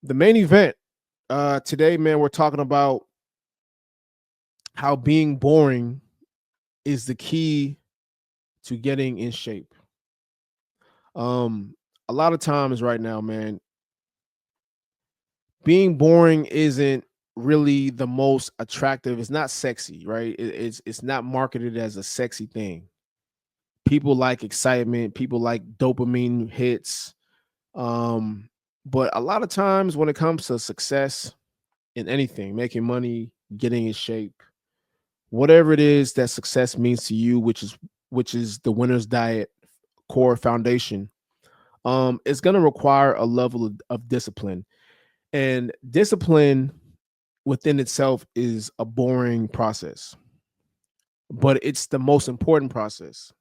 The main event today, man, we're talking about how being boring is the key to getting in shape. Um, a lot of times right now, man, being boring isn't really the most attractive. It's not sexy, right? It's not marketed as a sexy thing. People like excitement. People like dopamine hits. Um, but a lot of times when it comes to success in anything, making money, getting in shape, whatever it is that success means to you, which is the winner's diet core foundation, it's going to require a level of discipline. And discipline within itself is a boring process, but it's the most important process.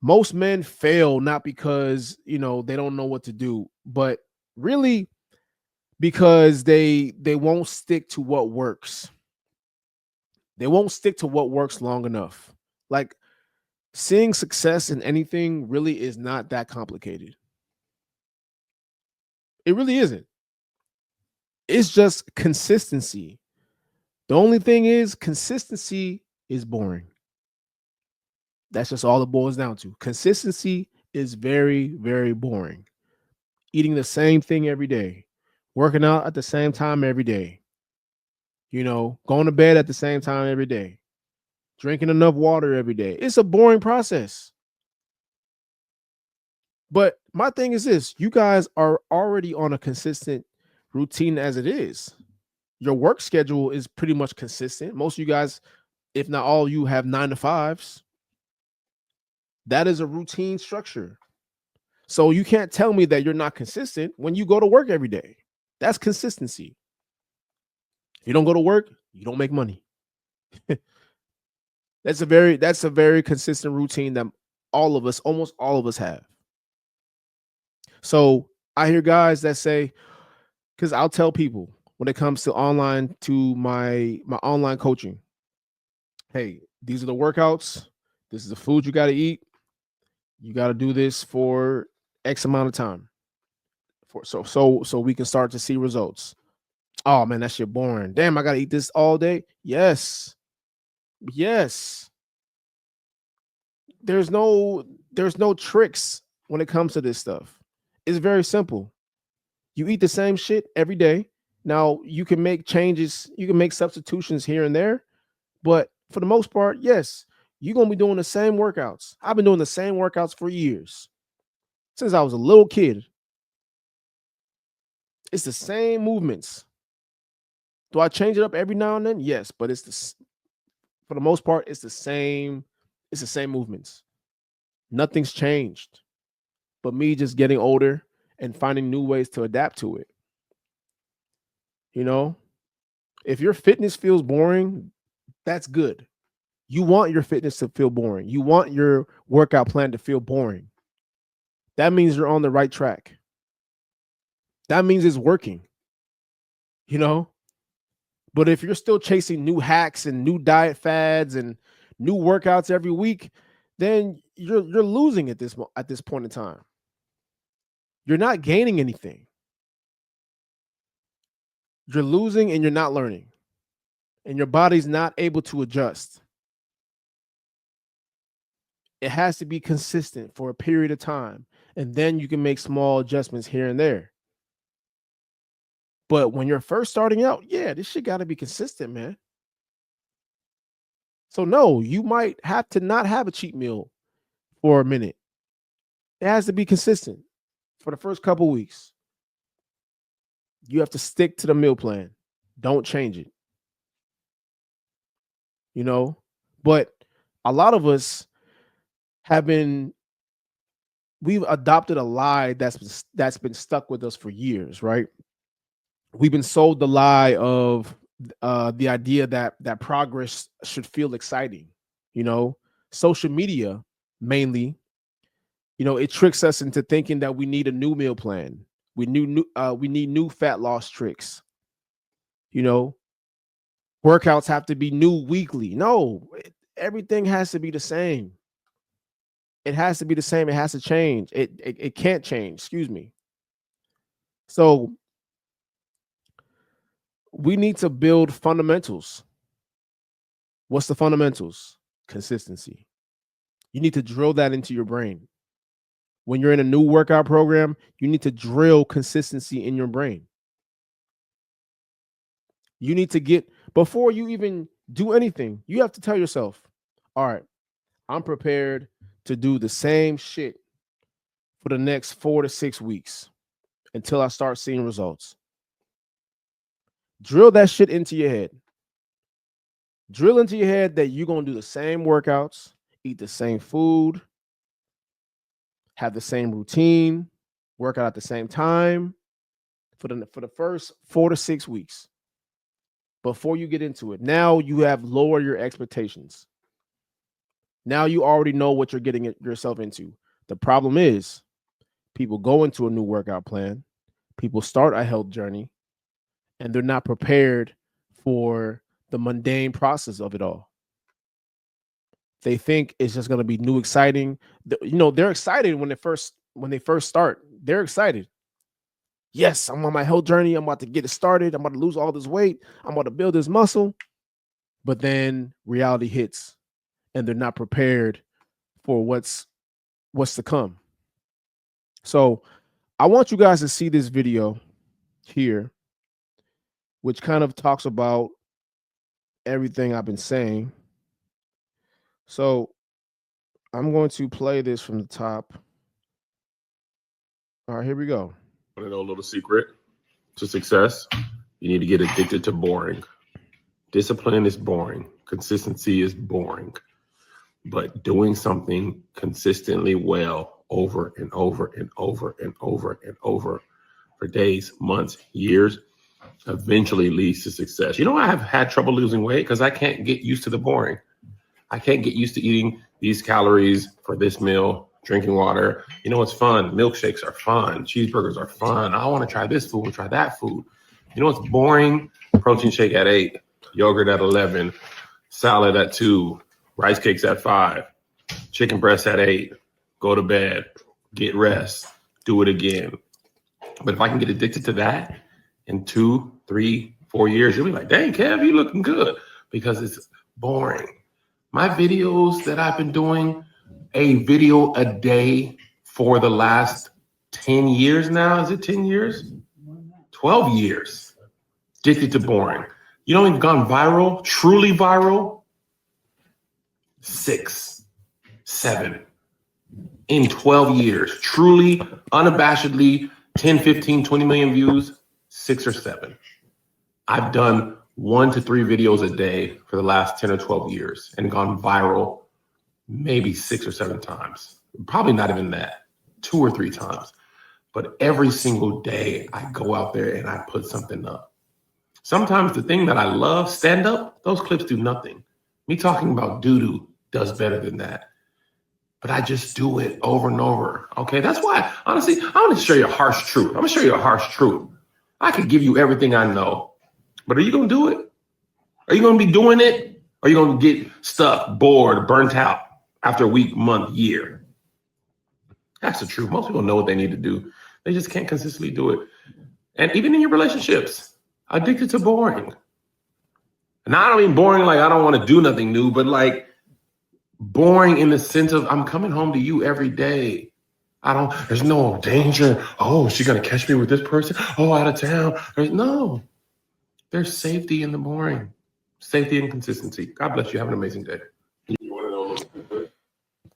Most men fail not because they don't know what to do, but really because they won't stick to what works. They won't stick to what works long enough. Like, seeing success in anything really is not that complicated. It really isn't. It's just consistency. The only thing is, consistency is boring. That's just all it boils down to. Consistency is very, very boring. Eating the same thing every day, working out at the same time every day, going to bed at the same time every day, drinking enough water every day. It's a boring process. But my thing is this: you guys are already on a consistent routine as it is. Your work schedule is pretty much consistent. Most of you guys, if not all, you have 9 to 5s. That is a routine structure. So you can't tell me that you're not consistent when you go to work every day. That's consistency. If you don't go to work, you don't make money. That's a very consistent routine that almost all of us have. So I hear guys that say, because I'll tell people when it comes to my online coaching, hey, these are the workouts, this is the food you got to eat. You got to do this for X amount of time so we can start to see results. Oh man, that shit boring. Damn, I got to eat this all day. Yes. Yes. There's no tricks when it comes to this stuff. It's very simple. You eat the same shit every day. Now, you can make changes, you can make substitutions here and there, but for the most part, yes, you're going to be doing the same workouts. I've been doing the same workouts for years. Since I was a little kid. It's the same movements. Do I change it up every now and then? Yes, but for the most part, it's the same movements. Nothing's changed. But me just getting older and finding new ways to adapt to it. You know, if your fitness feels boring, that's good. You want your fitness to feel boring. You want your workout plan to feel boring. That means you're on the right track. That means it's working, you know? But if you're still chasing new hacks and new diet fads and new workouts every week, then you're losing at this point in time. You're not gaining anything. You're losing and you're not learning. And your body's not able to adjust. It has to be consistent for a period of time. And then you can make small adjustments here and there. But when you're first starting out, yeah, this shit got to be consistent, man. So, no, you might have to not have a cheat meal for a minute. It has to be consistent for the first couple weeks. You have to stick to the meal plan. Don't change it, you know? But a lot of us have been we've adopted a lie that's been stuck with us for years, right? We've been sold the lie of the idea that progress should feel exciting. You know, social media mainly, it tricks us into thinking that we need a new meal plan. We need new fat loss tricks. You know, workouts have to be new weekly. No, everything has to be the same. It has to be the same. It has to change. It can't change. Excuse me. So we need to build fundamentals. What's the fundamentals? Consistency. You need to drill that into your brain. When you're in a new workout program, you need to drill consistency in your brain. You need to get, before you even do anything, you have to tell yourself, all right, I'm prepared to do the same shit for the next 4 to 6 weeks until I start seeing results. Drill that shit into your head. Drill into your head that you're going to do the same workouts, eat the same food, have the same routine, work out at the same time for the first 4 to 6 weeks before you get into it. Now you have lowered your expectations. Now you already know what you're getting yourself into. The problem is people go into a new workout plan, people start a health journey, and they're not prepared for the mundane process of it all. They think it's just going to be new, exciting. They're excited when they first start. They're excited. Yes, I'm on my health journey. I'm about to get it started. I'm about to lose all this weight. I'm about to build this muscle. But then reality hits, and they're not prepared for what's to come. So I want you guys to see this video here, which kind of talks about everything I've been saying. So I'm going to play this from the top. All right, here we go. Want to know a little secret to success? You need to get addicted to boring. Discipline is boring. Consistency is boring. But doing something consistently well over and over and over and over and over for days, months, years, eventually leads to success. You know, I have had trouble losing weight because I can't get used to the boring. I can't get used to eating these calories for this meal, drinking water. You know, it's fun. Milkshakes are fun. Cheeseburgers are fun. I want to try this food and try that food. You know what's boring? Protein shake at 8, yogurt at 11, salad at 2, rice cakes at 5, chicken breast at 8, go to bed, get rest, do it again. But if I can get addicted to that in 2, 3, 4 years, you'll be like, dang, Kev, you looking good, because it's boring. My videos that I've been doing, a video a day for the last 10 years now. Is it 10 years? 12 years. Addicted to boring. You know, we've gone viral, truly viral. 6, 7 in 12 years. Truly, unabashedly, 10, 15, 20 million views, 6 or 7. I've done 1 to 3 videos a day for the last 10 or 12 years and gone viral maybe 6 or 7 times. Probably not even that, 2 or 3 times. But every single day I go out there and I put something up. Sometimes the thing that I love, stand up, those clips do nothing. Me talking about doo-doo does better than that. But I just do it over and over. Okay, that's why, honestly, I want to show you a harsh truth. I'm going to show you a harsh truth. I could give you everything I know, but are you going to do it? Are you going to be doing it? Or are you going to get stuck, bored, burnt out after a week, month, year? That's the truth. Most people know what they need to do. They just can't consistently do it. And even in your relationships, addicted to boring. And I don't mean boring like I don't want to do nothing new, but like boring in the sense of I'm coming home to you every day. There's no danger. Oh, is she going to catch me with this person? Oh, out of town. There's safety in the boring. Safety and consistency. God bless you. Have an amazing day. You want to know?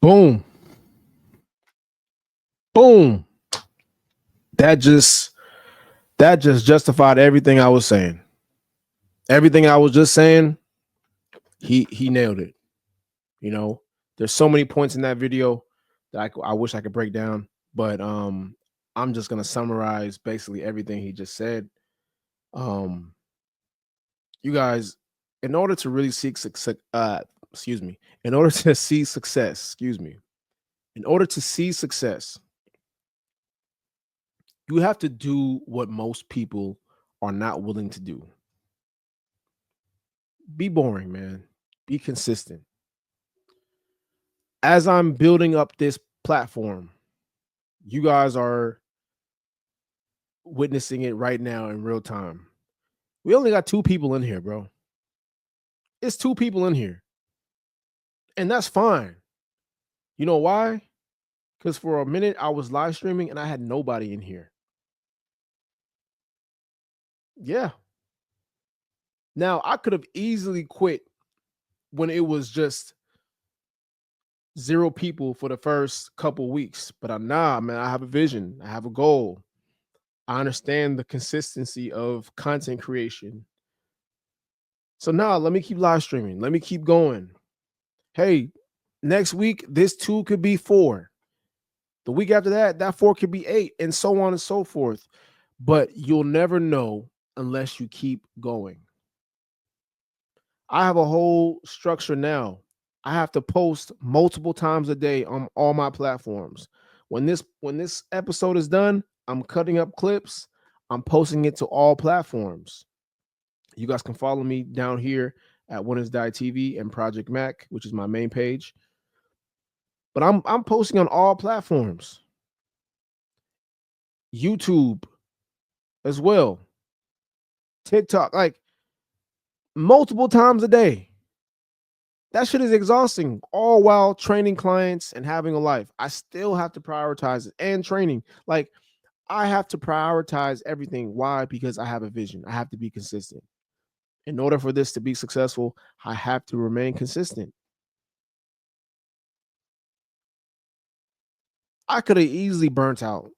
Boom. Boom. That just justified everything I was saying. Everything I was just saying, he nailed it. You know, there's so many points in that video that I wish I could break down, but I'm just gonna summarize basically everything he just said. You guys, in order to really seek success, in order to see success, in order to see success, you have to do what most people are not willing to do. Be boring, man. Be consistent. As I'm building up this platform, you guys are witnessing it right now in real time. We only got 2 people in here, bro. It's 2 people in here. And that's fine. You know why? Because for a minute I was live streaming and I had nobody in here. Yeah. Now I could have easily quit when it was just 0 people for the first couple weeks. But nah, man, I have a vision. I have a goal. I understand the consistency of content creation. So now let me keep live streaming. Let me keep going. Hey, next week, this 2 could be 4. The week after that, that 4 could be 8, and so on and so forth. But you'll never know unless you keep going. I have a whole structure now. I have to post multiple times a day on all my platforms. When this episode is done, I'm cutting up clips. I'm posting it to all platforms. You guys can follow me down here at Winners Die TV and Project Mac, which is my main page. But I'm posting on all platforms. YouTube as well. TikTok, like multiple times a day. That shit is exhausting, all while training clients and having a life. I still have to prioritize it and training. Like, I have to prioritize everything. Why? Because I have a vision. I have to be consistent. In order for this to be successful, I have to remain consistent. I could have easily burnt out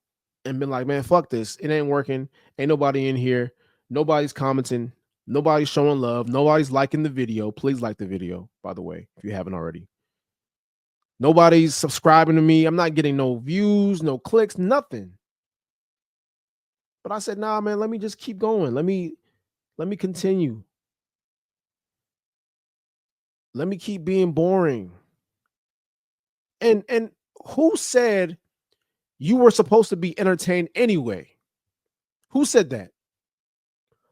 and been like, man, fuck this. It ain't working. Ain't nobody in here. Nobody's commenting. Nobody's showing love. Nobody's liking the video. Please like the video, by the way, if you haven't already. Nobody's subscribing to me. I'm not getting no views, no clicks, nothing. But I said, nah, man, let me just keep going. Let me continue. Let me keep being boring. And who said you were supposed to be entertained anyway? Who said that?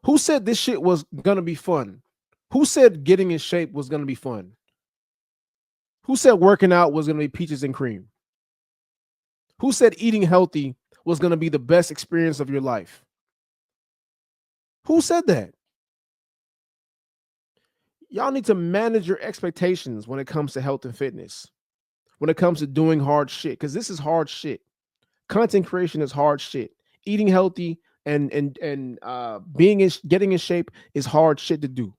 Who said this shit was gonna be fun? Who said getting in shape was gonna be fun? Who said working out was gonna be peaches and cream? Who said eating healthy was gonna be the best experience of your life? Who said that? Y'all need to manage your expectations when it comes to health and fitness, when it comes to doing hard shit, because this is hard shit. Content creation is hard shit. Eating healthy and getting in shape is hard shit to do.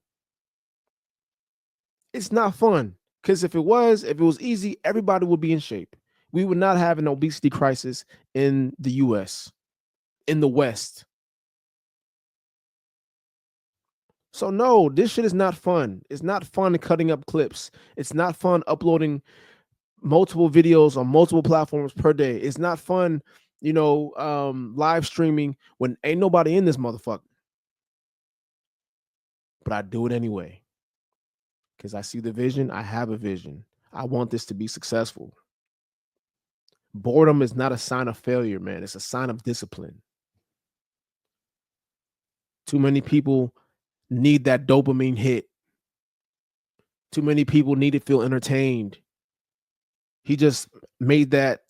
It's not fun, because if it was easy, everybody would be in shape. We would not have an obesity crisis in the US, in the West. So no, this shit is not fun. It's not fun cutting up clips. It's not fun uploading multiple videos on multiple platforms per day. It's not fun, live streaming when ain't nobody in this motherfucker. But I do it anyway. Because I see the vision. I have a vision. I want this to be successful. Boredom is not a sign of failure, man. It's a sign of discipline. Too many people need that dopamine hit. Too many people need to feel entertained. He just made that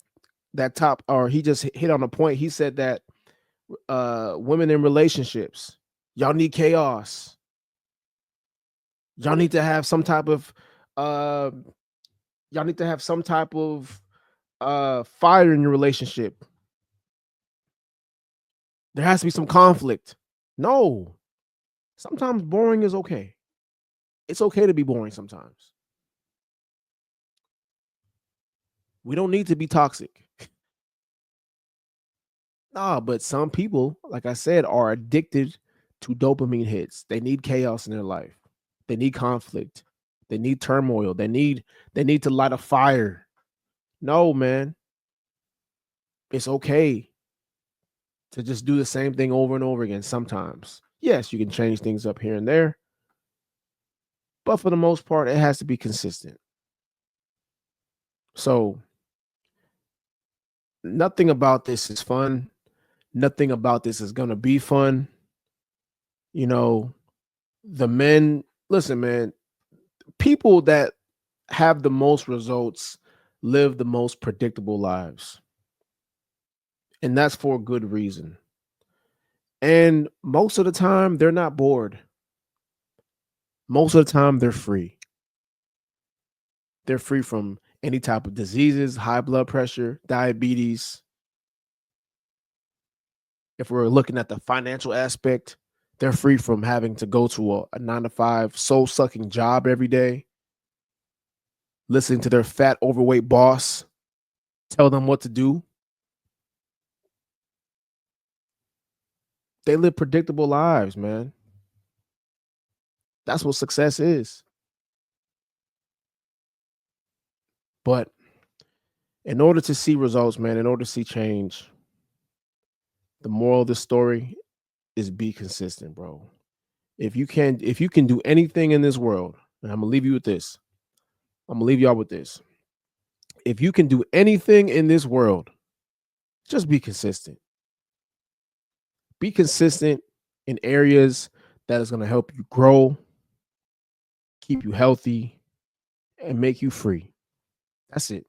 top, or he just hit on a point. He said that women in relationships, y'all need chaos. Y'all need to have some type of fire in your relationship. There has to be some conflict. No. Sometimes boring is okay. It's okay to be boring sometimes. We don't need to be toxic. Nah, but some people, like I said, are addicted to dopamine hits. They need chaos in their life. They need conflict. They need turmoil. They need to light a fire. No, man. It's okay to just do the same thing over and over again sometimes. Yes, you can change things up here and there. But for the most part, it has to be consistent. So nothing about this is fun. Nothing about this is going to be fun. The men, listen, man, people that have the most results live the most predictable lives. And that's for a good reason. And most of the time, they're not bored. Most of the time, they're free. They're free from any type of diseases, high blood pressure, diabetes. If we're looking at the financial aspect, they're free from having to go to a 9 to 5 soul sucking job every day, listening to their fat, overweight boss tell them what to do. They live predictable lives, man. That's what success is. But in order to see results, man, in order to see change, the moral of the story is be consistent, bro. If you can do anything in this world, and I'm gonna leave you with this. I'm gonna leave y'all with this. If you can do anything in this world, just be consistent. Be consistent in areas that is gonna help you grow, keep you healthy, and make you free. That's it.